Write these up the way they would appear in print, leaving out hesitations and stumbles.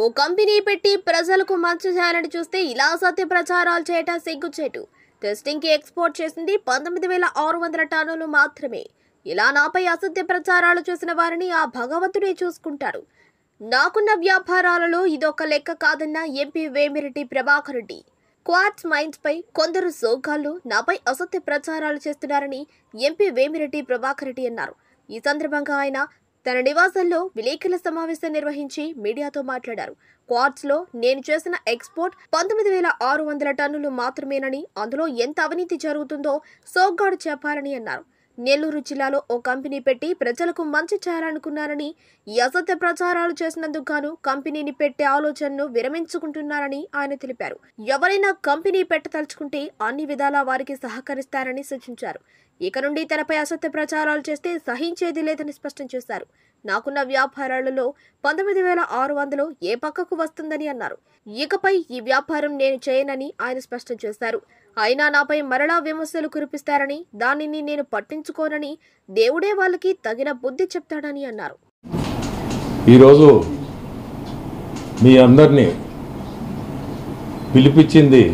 ఓ company పెట్టి ప్రజలకు మంచి చేయాలని చూస్తే ఇలా సత్య ప్రచారాలు చేయటం సిగ్గుచేటు. టెస్టింగ్ కి ఎక్స్పోర్ట్ చేసింది 19,600 టన్నులు మాత్రమే. ఇలా నాపై అసత్య ప్రచారాలు చేసిన వారిని ఆ భగవంతుడే చూసుకుంటాడు. నాకున్న వ్యాపారాలలో ఇదొక లెక్క కాదన్న MP Vemireddy Prabhakar Reddy. Quartz mines పై కొందరు సోగాళ్లు నాపై అసత్య ప్రచారాలు చేస్తున్నారని ఎంపీ వేమిరెడ్డి ప్రభాకర్ రెడ్డి అన్నారు. ఈ సందర్భంగా ఆయన తన నివాసంలో విలేకరుల సమావేశం నిర్వహించి మీడియాతో మాట్లాడారు. క్వార్ట్జ్ లో నేను చేసిన ఎక్స్పోర్ట్ 19,600 టన్నులు మాత్రమేనని, అందులో ఎంత అవినీతి జరుగుతుందో సోగ్గాడు చెప్పాలని అన్నారు. నెల్లూరు జిల్లాలో ఓ కంపెనీ పెట్టి ప్రజలకు మంచి చేయాలనుకున్నారని, ఈ అసత్య ప్రచారాలు చేసినందుకు గాను కంపెనీని పెట్టే ఆలోచనను విరమించుకుంటున్నారని ఆయన తెలిపారు. ఎవరైనా కంపెనీ పెట్టదలుచుకుంటే అన్ని విధాలా వారికి సహకరిస్తారని సూచించారు. ఇక నుండి తనపై అసత్య ప్రచారాలు చేస్తే సహించేది లేదని స్పష్టం చేశారు. నాకున్న వ్యాపారాలలో 19,600 ఏ పక్కకు వస్తుందని అన్నారు. ఇకపై ఈ వ్యాపారం నేను చేయనని ఆయన స్పష్టం చేశారు. అయినా నాపై మరలా విమర్శలు కురిపిస్తారని, దానిని నేను పట్టించుకోనని, దేవుడే వాళ్ళకి తగిన బుద్ధి చెప్తాడని అన్నారు. ఈరోజు మీ అందరినీ పిలిపించింది,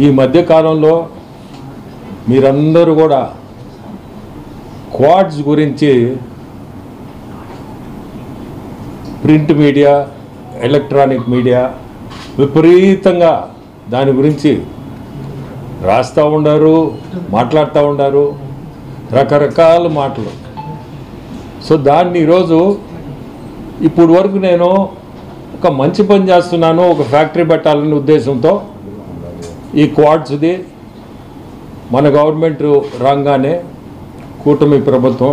ఈ మధ్యకాలంలో మీరందరూ కూడా క్వార్ట్జ్ గురించి ప్రింట్ మీడియా, ఎలక్ట్రానిక్ మీడియా విపరీతంగా దాని గురించి రాస్తూ ఉండారు, మాట్లాడుతూ ఉండారు, రకరకాల మాటలు. సో దాన్ని ఈరోజు ఇప్పుడు వరకు నేను ఒక మంచి పని చేస్తున్నాను, ఒక ఫ్యాక్టరీ పెట్టాలనే ఉద్దేశంతో ఈ క్వార్ట్జ్ది మన గవర్నమెంట్ రాగానే కూటమి ప్రభుత్వం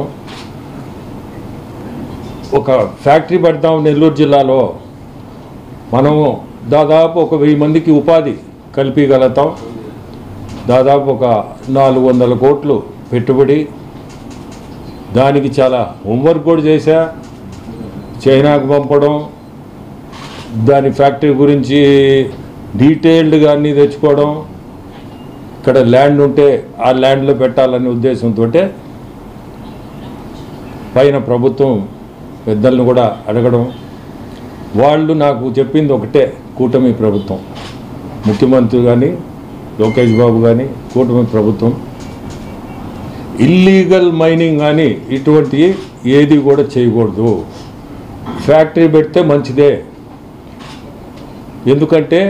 ఒక ఫ్యాక్టరీ పెడతాం నెల్లూరు జిల్లాలో. మనము దాదాపు ఒక 1000 మందికి ఉపాధి కల్పించగలుగుతాం. దాదాపు ఒక 400 కోట్లు పెట్టుబడి. దానికి చాలా హోంవర్క్ కూడా చేశా. చైనాకు పంపడం, దాని ఫ్యాక్టరీ గురించి డీటెయిల్డ్గా అన్నీ తెచ్చుకోవడం, ఇక్కడ ల్యాండ్ ఉంటే ఆ ల్యాండ్లో పెట్టాలనే ఉద్దేశంతో పైన ప్రభుత్వం పెద్దలను కూడా అడగడం. వాళ్ళు నాకు చెప్పింది ఒకటే, కూటమి ప్రభుత్వం, ముఖ్యమంత్రి కానీ లోకేష్ బాబు కానీ కూటమి ప్రభుత్వం ఇల్లీగల్ మైనింగ్ కానీ ఇటువంటి ఏది కూడా చేయకూడదు. ఫ్యాక్టరీ పెడితే మంచిదే. ఎందుకంటే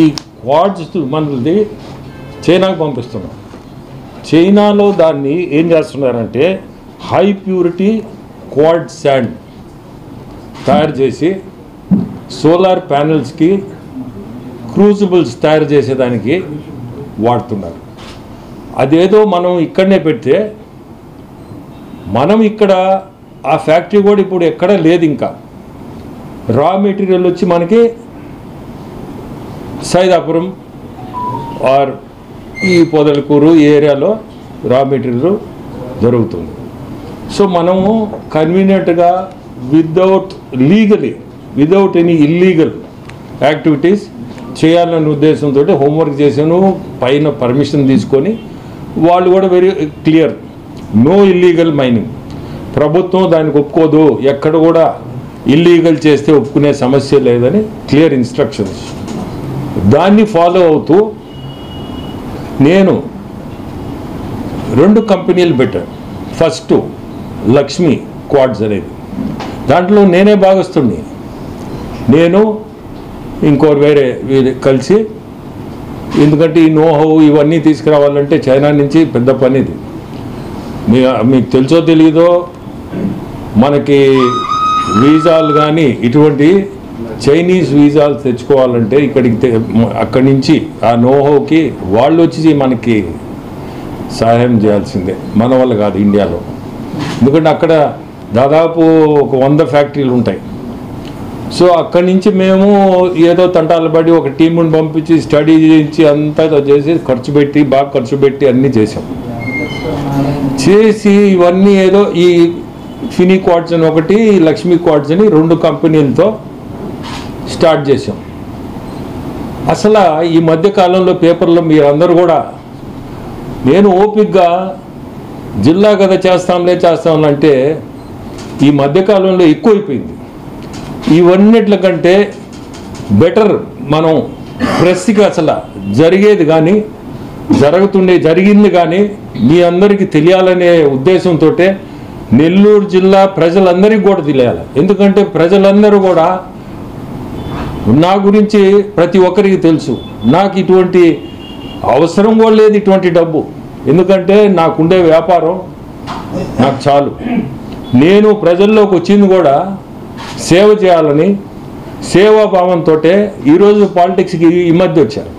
ఈ క్వార్ట్జ్ మనది చైనాకు పంపిస్తున్నాం. చైనాలో దాన్ని ఏం చేస్తున్నారంటే హై ప్యూరిటీ క్వార్ట్జ్ శాండ్ తయారు చేసి సోలార్ ప్యానెల్స్కి, క్రూజిబుల్స్ తయారు చేసేదానికి వాడుతున్నారు. అదేదో మనం ఇక్కడనే పెడితే, మనం ఇక్కడ ఆ ఫ్యాక్టరీ కూడా ఇప్పుడు ఎక్కడ లేదు. ఇంకా రా మెటీరియల్ వచ్చి మనకి సైదాపురం ఆర్ ఈ పొదలకూరు ఏరియాలో రా మెటీరియల్ దొరుకుతుంది. సో మనము కన్వీనియంట్గా వితౌట్ ఎనీ ఇల్లీగల్ యాక్టివిటీస్ చేయాలనే ఉద్దేశంతో హోంవర్క్ చేశాను. పైన పర్మిషన్ తీసుకొని వాళ్ళు కూడా very clear, no illegal mining. ప్రభుత్వం దానికి ఒప్పుకోదు, ఎక్కడ కూడా ఇల్లీగల్ చేస్తే ఒప్పుకునే సమస్య లేదని క్లియర్ ఇన్స్ట్రక్షన్స్. దాన్ని ఫాలో అవుతూ నేను 2 కంపెనీలు పెట్టాను. ఫస్ట్ లక్ష్మి క్వార్ట్జ్ అనేది, దాంట్లో నేనే భాగస్తుడిని. నేను ఇంకోరు వేరే కలిసి, ఎందుకంటే ఈ నోహౌ ఇవన్నీ తీసుకురావాలంటే చైనా నుంచి పెద్ద పని ఇది. మీకు తెలుసో తెలీదో, మనకి వీసాలు కానీ ఇటువంటి చైనీస్ వీసాలు తెచ్చుకోవాలంటే అక్కడి నుంచి ఆ నోహోకి వాళ్ళు వచ్చి మనకి సహాయం చేయాల్సిందే, మన వల్ల కాదు ఇండియాలో. ఎందుకంటే అక్కడ దాదాపు ఒక 100 ఫ్యాక్టరీలు ఉంటాయి. సో అక్కడి నుంచి మేము ఏదో తంటాలు పడి ఒక టీముని పంపించి స్టడీ చేయించి అంతా చేసి బాగా ఖర్చు పెట్టి అన్నీ చేసాం. చేసి ఇవన్నీ ఏదో ఈ ఫినీ క్వార్ట్జ్ అని ఒకటి, లక్ష్మీ క్వార్ట్జ్ అని 2 కంపెనీలతో స్టార్ట్ చేసాం. అసలు ఈ మధ్యకాలంలో పేపర్లో మీరందరూ కూడా, నేను ఓపిక్గా జిల్లా కదా చేస్తాంలే అంటే ఈ మధ్యకాలంలో ఎక్కువైపోయింది. ఇవన్నిట్ల కంటే బెటర్ మనం ప్రెస్కి అసలు జరిగేది కానీ జరిగింది కానీ మీ అందరికీ తెలియాలనే ఉద్దేశంతో నెల్లూరు జిల్లా ప్రజలందరికీ కూడా తెలియాలి. ఎందుకంటే ప్రజలందరూ కూడా నా గురించి ప్రతి ఒక్కరికి తెలుసు. నాకు ఇటువంటి అవసరం కూడా లేదు ఇటువంటి డబ్బు. ఎందుకంటే నాకుండే వ్యాపారం నాకు చాలు. నేను ప్రజల్లోకి వచ్చింది కూడా సేవ చేయాలని సేవాభావంతో ఈరోజు పాలిటిక్స్కి ఈ మధ్య వచ్చాను.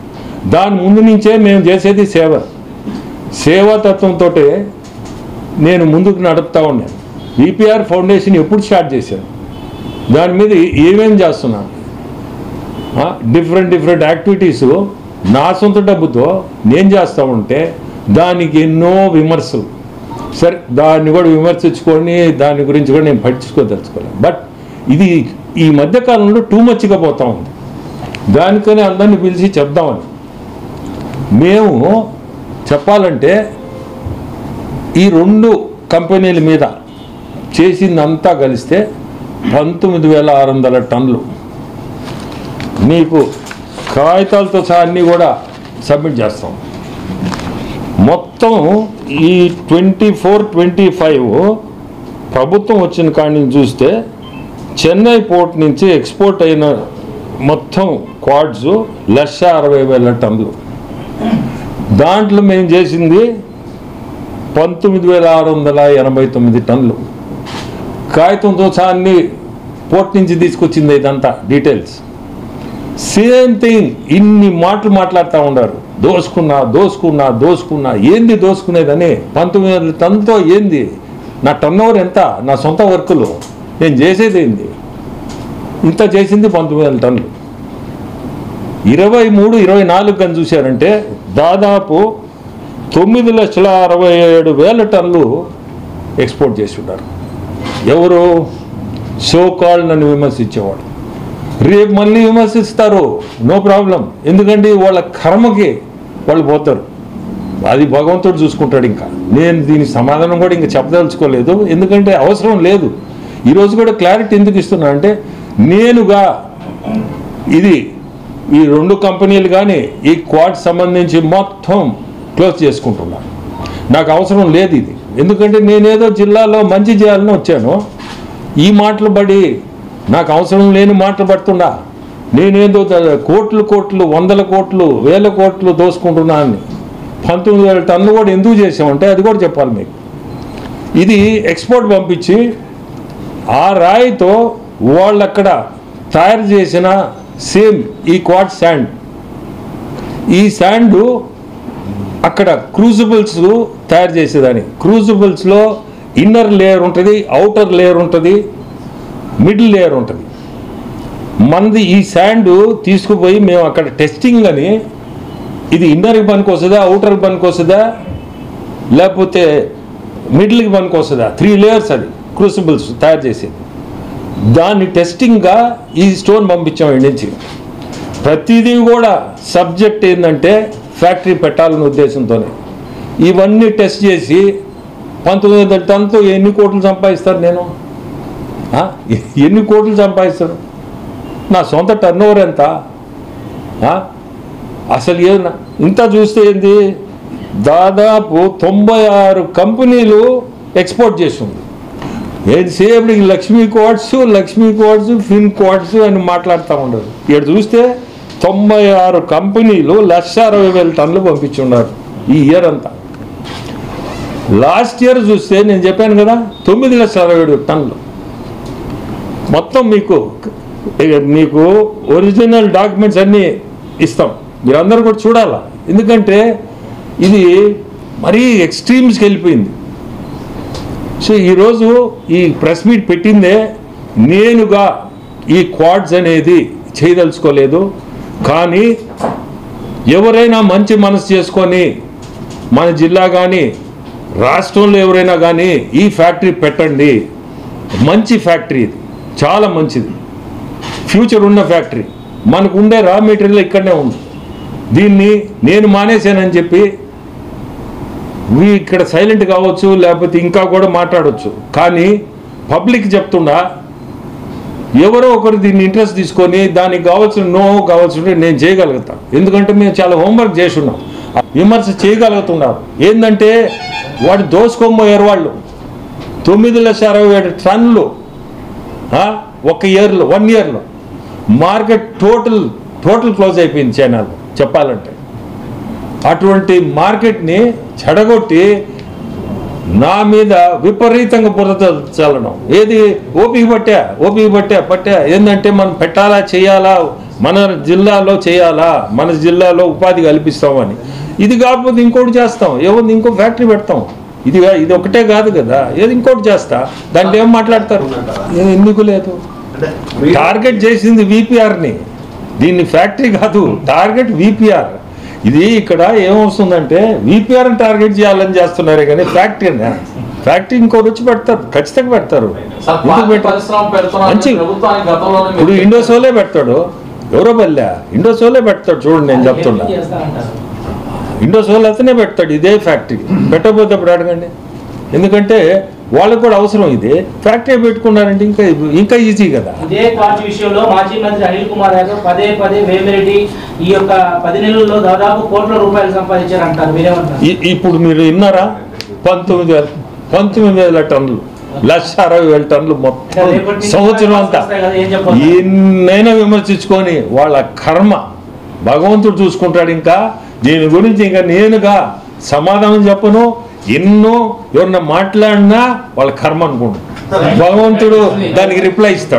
దాని ముందు నుంచే మేము చేసేది సేవాతత్వంతో నేను ముందుకు నడుపుతూ ఉన్నాను. విపిఆర్ ఫౌండేషన్ ఎప్పుడు స్టార్ట్ చేశాను, దాని మీద ఏమేమి చేస్తున్నాను, డిఫరెంట్ యాక్టివిటీస్ నా సొంత డబ్బుతో నేను చేస్తూ ఉంటే దానికి ఎన్నో విమర్శలు. సరే, దాన్ని కూడా విమర్శించుకొని దాని గురించి కూడా నేను పట్టించుకోదలుచుకోలేదు. బట్ ఇది ఈ మధ్యకాలంలో టూ మచ్గా పోతూ ఉంది. దానికని అందరినీ పిలిచి చెప్దామని మేము చెప్పాలంటే ఈ 2 కంపెనీల మీద చేసిందంతా కలిస్తే 19,600 టన్నులు. మీకు కాగితాలతో సహా అన్నీ కూడా సబ్మిట్ చేస్తాం. మొత్తం ఈ 24-25 ప్రభుత్వం వచ్చిన కాడి నుంచి చూస్తే చెన్నై పోర్ట్ నుంచి ఎక్స్పోర్ట్ అయిన మొత్తం క్వాడ్స్ 1,60,000 టన్నులు. దాంట్లో మేము చేసింది 19,689 టన్నులు. కాగితంతో సహా అన్ని పోర్ట్ నుంచి తీసుకొచ్చింది ఇదంతా డీటెయిల్స్. సేమ్ థింగ్ ఇన్ని మాటలు మాట్లాడుతూ ఉన్నారు. దోసుకున్నా ఏంది దోసుకునేదని. 19,000 టన్నుతో ఏంది? నా టర్న్ ఓవర్ ఎంత? నా సొంత వర్కులు నేను చేసేది ఏంది? ఇంత చేసింది 19,000 టన్నులు. 23-24 కానీ చూశారంటే దాదాపు 9,67,000 టన్నులు ఎక్స్పోర్ట్ చేసి ఉంటారు. ఎవరు? సోకాల్ నన్ను విమర్శించేవాడు. రేపు మళ్ళీ విమర్శిస్తారు, నో ప్రాబ్లం. ఎందుకంటే వాళ్ళ కర్మకి వాళ్ళు పోతారు. అది భగవంతుడు చూసుకుంటాడు. ఇంకా నేను దీనికి సమాధానం కూడా ఇంకా చెప్పదలుచుకోలేదు, ఎందుకంటే అవసరం లేదు. ఈరోజు కూడా క్లారిటీ ఎందుకు ఇస్తున్నా అంటే నేనుగా ఇది ఈ 2 కంపెనీలు కానీ ఈ క్వాడ్ సంబంధించి మొత్తం క్లోజ్ చేసుకుంటున్నాను. నాకు అవసరం లేదు ఇది. ఎందుకంటే నేనేదో జిల్లాలో మంచి చేయాలని వచ్చాను. ఈ మాటలు పడి నాకు అవసరం లేని మాటలు పడుతున్నా. నేనేదో కోట్లు 100 కోట్లు 1000 కోట్లు దోసుకుంటున్నా అని. 19,000 టన్నులు కూడా ఎందుకు చేసామంటే అది కూడా చెప్పాలి మీకు. ఇది ఎక్స్పోర్ట్ పంపించి ఆ రాయితో వాళ్ళు అక్కడ తయారు చేసిన సేమ్ ఈ క్వాడ్ శాండ్, ఈ శాండ్ అక్కడ క్రూజిబుల్స్ తయారు చేసేదాన్ని. క్రూజిబుల్స్లో ఇన్నర్ లేయర్ ఉంటుంది, అవుటర్ లేయర్ ఉంటుంది, మిడిల్ లేయర్ ఉంటుంది. మనది ఈ శాండ్ తీసుకుపోయి మేము అక్కడ టెస్టింగ్ అని ఇది ఇన్నర్కి పనికి వస్తుందా, అవుటర్కి పనికి వస్తుందా, లేకపోతే మిడిల్కి పనికి వస్తుందా, 3 లేయర్స్ అది క్రూసిబుల్స్ తయారు చేసేది. దాన్ని టెస్టింగ్గా ఈ స్టోన్ పంపించాం ఇంటి నుంచి. ప్రతిదీ కూడా సబ్జెక్ట్ ఏంటంటే ఫ్యాక్టరీ పెట్టాలనే ఉద్దేశంతోనే ఇవన్నీ టెస్ట్ చేసి 19,000 టన్నుతో ఎన్ని కోట్లు సంపాదిస్తారు? నేను ఎన్ని కోట్లు సంపాదిస్తాను? నా సొంత టర్న్ ఓవర్ ఎంత? అసలు ఏదన్నా ఇంత చూస్తే ఏంది? దాదాపు 96 కంపెనీలు ఎక్స్పోర్ట్ చేస్తుంది. ఏదిసేపు లక్ష్మీ క్వాడ్స్ ఫిన్ క్వాడ్స్ అని మాట్లాడుతూ ఉండదు. ఇక్కడ చూస్తే 96 కంపెనీలు 1,60,000 టన్నులు పంపించున్నారు ఈ ఇయర్ అంతా. లాస్ట్ ఇయర్ చూస్తే నేను చెప్పాను కదా 9,60,000 టన్నులు. మొత్తం మీకు ఒరిజినల్ డాక్యుమెంట్స్ అన్నీ ఇస్తాం, మీరందరూ కూడా చూడాలా. ఎందుకంటే ఇది మరీ ఎక్స్ట్రీమ్స్కి వెళ్ళిపోయింది. సో ఈరోజు ఈ ప్రెస్ మీట్ పెట్టిందే నేనుగా ఈ క్వాడ్స్ అనేది చేయదలుచుకోలేదు. కానీ ఎవరైనా మంచి మనసు చేసుకొని మన జిల్లా కానీ రాష్ట్రంలో ఎవరైనా కానీ ఈ ఫ్యాక్టరీ పెట్టండి. మంచి ఫ్యాక్టరీ, ఇది చాలా మంచిది, ఫ్యూచర్ ఉన్న ఫ్యాక్టరీ. మనకు ఉండే రా మెటీరియల్ ఇక్కడనే ఉంది. దీన్ని నేను మానేశానని చెప్పి ఇక్కడ సైలెంట్ కావచ్చు, లేకపోతే ఇంకా కూడా మాట్లాడవచ్చు. కానీ పబ్లిక్ చెప్తుండా ఎవరో ఒకరు దీన్ని ఇంట్రెస్ట్ తీసుకొని దానికి కావాల్సిన కావాల్సింటే నేను చేయగలుగుతాను. ఎందుకంటే మేము చాలా హోంవర్క్ చేసి ఉన్నాం, విమర్శ చేయగలుగుతున్నారు. ఏంటంటే వాడు దోసుకోబోయారు వాళ్ళు 9,67,000 టన్నులు ఒక ఇయర్లో 1 ఇయర్లో. మార్కెట్ టోటల్ క్లోజ్ అయిపోయింది చైనాలో చెప్పాలంటే. అటువంటి మార్కెట్ని చెడగొట్టి నా మీద విపరీతంగా బురద చల్లడం. ఏది ఓపిక పట్టా ఏంటంటే మనం పెట్టాలా చేయాలా, మన జిల్లాలో చేయాలా, మన జిల్లాలో ఉపాధి కల్పిస్తామని. ఇది కాకపోతే ఇంకోటి చేస్తాం, ఏముంది ఇంకో ఫ్యాక్టరీ పెడతాం. ఇది ఒకటే కాదు కదా, ఏది ఇంకోటి చేస్తా. దాంట్లో ఏం మాట్లాడతారు? ఎందుకు లేదు? టార్గెట్ చేసింది వీపీఆర్ని, దీన్ని ఫ్యాక్టరీ కాదు, టార్గెట్ వీపీఆర్. ఇది ఇక్కడ ఏమవుతుందంటే వీపీఆర్ టార్గెట్ చేయాలని చేస్తున్నారే కానీ ఫ్యాక్టరీ ఇంకోటి వచ్చి పెడతారు, ఖచ్చితంగా పెడతారు. మంచి ఇప్పుడు ఇండోసోలే పెడతాడు, ఎవరో బల్లా ఇండోసోలే పెడతాడు. చూడండి నేను చెప్తున్నా, ఇండోసోల్ అతనే పెడతాడు ఇదే ఫ్యాక్టరీ. పెట్టకపోతే ఇప్పుడు అడగండి. ఎందుకంటే వాళ్ళకు కూడా అవసరం. ఇది ఫ్యాక్టరీ పెట్టుకున్నారంటే ఇంకా ఈజీ కదా. ఇదే క్వార్జ్ విషయంలో మాజీ మంత్రి అనిల్ కుమార్ యాదవ్ పదే వేమిరెడ్డి ఈ యొక్క 10 నెలల్లో దాదాపు కోట్ల రూపాయలు సంపాదించారంటారు, మీరేమంటారు? ఇప్పుడు మీరు విన్నారా? 19,000 టన్నులు, 1,60,000 టన్నులు మొత్తం సంవత్సరం అంతా. ఎన్నైనా విమర్శించుకొని వాళ్ళ కర్మ భగవంతుడు చూసుకుంటాడు. ఇంకా దీని గురించి ఇంకా నేనుగా సమాధానం చెప్పను. ఎన్నో ఎవరన్నా మాట్లాడినా వాళ్ళ కర్మ అనుకుంటారు, భగవంతుడు దానికి రిప్లై ఇస్తాడు.